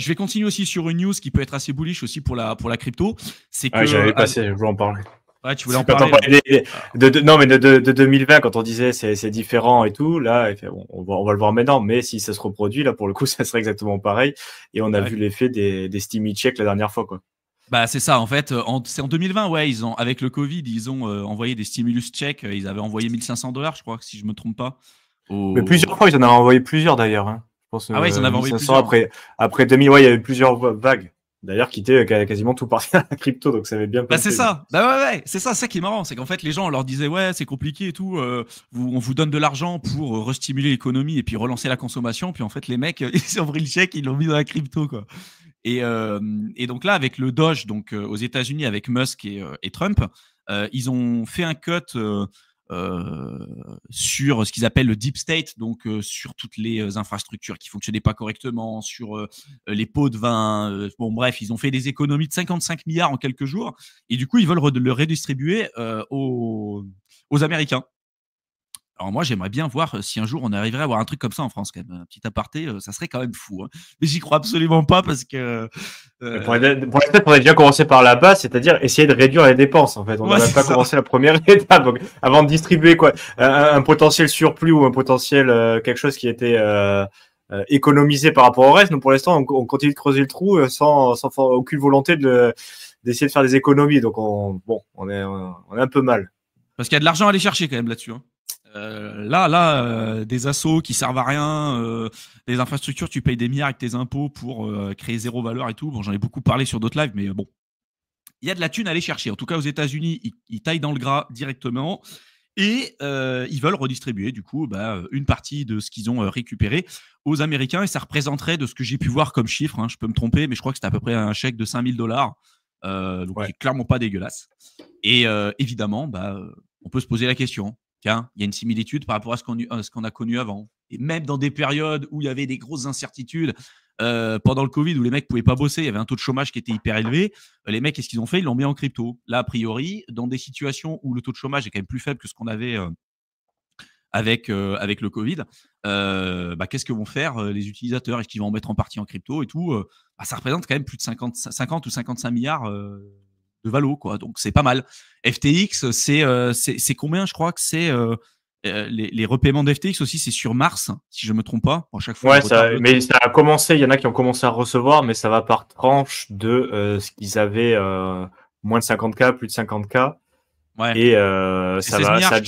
je vais continuer aussi sur une news qui peut être assez bullish aussi pour la crypto. C'est que j'avais passé, je voulais en parler. Ouais, tu voulais en Quand parler. on parlait de 2020, quand on disait c'est différent et tout, là, on va le voir maintenant, mais si ça se reproduit, là, pour le coup, ça serait exactement pareil. Et on a vu l'effet des stimuli checks la dernière fois, quoi. Bah, c'est ça, en fait, c'est en 2020, ouais, avec le Covid, ils ont envoyé des stimulus checks, ils avaient envoyé $1 500, je crois, si je me trompe pas. Mais plusieurs fois, ils en avaient envoyé plusieurs d'ailleurs. Hein. Je pense, ah ouais, ils en avaient envoyé plusieurs. Après 2000, ouais, il y avait plusieurs vagues. D'ailleurs, qui étaient quasiment tout parti à la crypto, donc ça avait bien passé. Bah, c'est ça. Bah ouais, c'est ça qui est marrant. C'est qu'en fait, les gens, on leur disait, ouais, c'est compliqué et tout. On vous donne de l'argent pour restimuler l'économie et puis relancer la consommation. Puis en fait, les mecs, ils ont pris le chèque, ils l'ont mis dans la crypto, quoi. Et donc là, avec le Doge, donc aux États-Unis, avec Musk et Trump, ils ont fait un cut sur ce qu'ils appellent le deep state, donc sur toutes les infrastructures qui fonctionnaient pas correctement, sur les pots de vin. Bon, bref, ils ont fait des économies de 55 milliards en quelques jours. Et du coup, ils veulent le redistribuer aux Américains. Alors moi, j'aimerais bien voir si un jour on arriverait à avoir un truc comme ça en France, quand même. Un petit aparté, ça serait quand même fou. Hein. Mais j'y crois absolument pas parce que... Pour l'instant, on a déjà commencé par la base, c'est-à-dire essayer de réduire les dépenses, en fait. On n'a même pas commencé la première étape. Donc, avant de distribuer quoi, un potentiel surplus ou un potentiel quelque chose qui était économisé par rapport au reste, nous, pour l'instant, on continue de creuser le trou sans aucune volonté d'essayer de faire des économies. Donc, on est un peu mal. Parce qu'il y a de l'argent à aller chercher quand même là-dessus. Hein. Des assos qui servent à rien, des infrastructures, tu payes des milliards avec tes impôts pour créer zéro valeur et tout. Bon, j'en ai beaucoup parlé sur d'autres lives, mais bon, il y a de la thune à aller chercher. En tout cas, aux États-Unis, ils taillent dans le gras directement et ils veulent redistribuer du coup une partie de ce qu'ils ont récupéré aux Américains et ça représenterait, de ce que j'ai pu voir comme chiffre, hein, je peux me tromper, mais je crois que c'était à peu près un chèque de $5 000, donc qui est clairement pas dégueulasse. Et évidemment, on peut se poser la question. Tiens, il y a une similitude par rapport à ce qu'on a connu avant. Et même dans des périodes où il y avait des grosses incertitudes, pendant le Covid, où les mecs ne pouvaient pas bosser, il y avait un taux de chômage qui était hyper élevé, les mecs, qu'est-ce qu'ils ont fait? Ils l'ont mis en crypto. Là, a priori, dans des situations où le taux de chômage est quand même plus faible que ce qu'on avait avec le Covid, qu'est-ce que vont faire les utilisateurs? Est-ce qu'ils vont en mettre en partie en crypto et tout? Ça représente quand même plus de 50 ou 55 milliards de valo, quoi. Donc c'est pas mal. FTX, c'est combien? Je crois que c'est les repaiements d'FTX aussi, c'est sur mars, si je me trompe pas. Bon, à chaque fois, mais ça a commencé. Il y en a qui ont commencé à recevoir, mais ça va par tranche de ce qu'ils avaient moins de 50K, plus de 50K. Ouais. Et ça va. Milliards,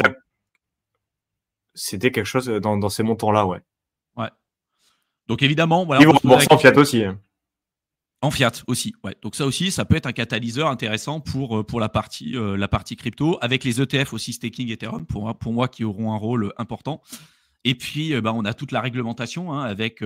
c'était quelque chose dans ces montants-là, ouais. Ouais. Donc évidemment, voilà. Ils vont rembourser en fiat aussi. En fiat aussi, ouais. Donc ça aussi, ça peut être un catalyseur intéressant pour la partie crypto, avec les ETF aussi staking Ethereum, pour moi qui auront un rôle important. Et puis, on a toute la réglementation avec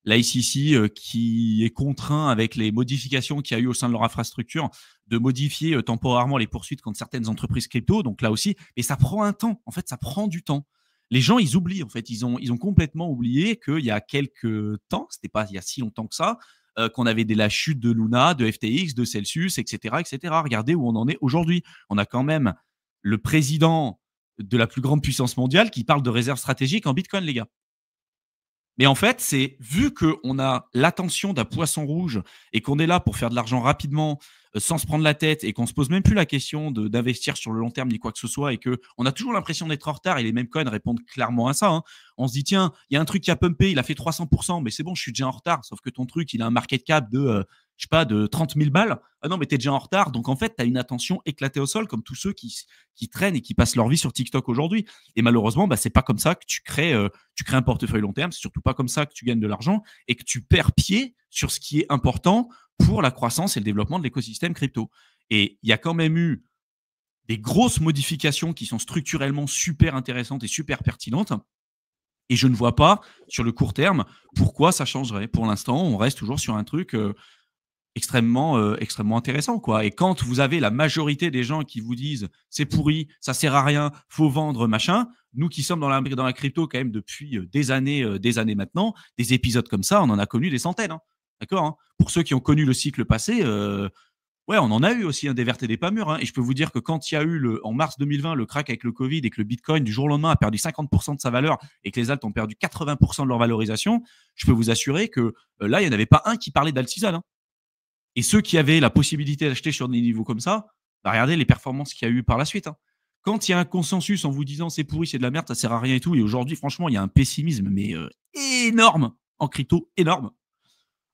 l'ICC qui est contraint, avec les modifications qu'il y a eu au sein de leur infrastructure, de modifier temporairement les poursuites contre certaines entreprises crypto. Donc là aussi, et ça prend un temps. En fait, ça prend du temps. Les gens, ils oublient. En fait, ils ont complètement oublié qu'il y a quelques temps, c'était pas il y a si longtemps que ça, qu'on avait la chute de Luna, de FTX, de Celsius, etc., etc. Regardez où on en est aujourd'hui. On a quand même le président de la plus grande puissance mondiale qui parle de réserves stratégiques en Bitcoin, les gars. Mais en fait, c'est vu qu'on a l'attention d'un poisson rouge et qu'on est là pour faire de l'argent rapidement, sans se prendre la tête, et qu'on se pose même plus la question d'investir sur le long terme ni quoi que ce soit, et qu'on a toujours l'impression d'être en retard, et les mêmes coins répondent clairement à ça. Hein. On se dit, tiens, il y a un truc qui a pumpé, il a fait 300%, mais c'est bon, je suis déjà en retard, sauf que ton truc, il a un market cap de, je sais pas, de 30 000 balles. Ah non, mais t'es déjà en retard. Donc en fait, tu as une attention éclatée au sol, comme tous ceux qui traînent et qui passent leur vie sur TikTok aujourd'hui. Et malheureusement, c'est pas comme ça que tu crées un portefeuille long terme. C'est surtout pas comme ça que tu gagnes de l'argent et que tu perds pied sur ce qui est important pour la croissance et le développement de l'écosystème crypto. Et il y a quand même eu des grosses modifications qui sont structurellement super intéressantes et super pertinentes. Et je ne vois pas, sur le court terme, pourquoi ça changerait. Pour l'instant, on reste toujours sur un truc extrêmement intéressant, quoi. Et quand vous avez la majorité des gens qui vous disent c'est pourri, ça sert à rien, faut vendre, machin, nous qui sommes dans la crypto quand même depuis des années maintenant, des épisodes comme ça, on en a connu des centaines. Hein. D'accord, hein. Pour ceux qui ont connu le cycle passé, Ouais, on en a eu aussi des vertes et des pas mûres. Et je peux vous dire que quand il y a eu en mars 2020 le crack avec le Covid et que le Bitcoin du jour au lendemain a perdu 50% de sa valeur et que les alts ont perdu 80% de leur valorisation, je peux vous assurer que là, il n'y en avait pas un qui parlait d'altisal. Et ceux qui avaient la possibilité d'acheter sur des niveaux comme ça, regardez les performances qu'il y a eu par la suite. Quand il y a un consensus en vous disant c'est pourri, c'est de la merde, ça sert à rien et tout, et aujourd'hui, franchement, il y a un pessimisme mais énorme en crypto, énorme.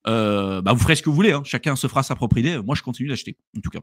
Vous ferez ce que vous voulez. Chacun se fera sa propre idée. Moi, je continue d'acheter, en tout cas.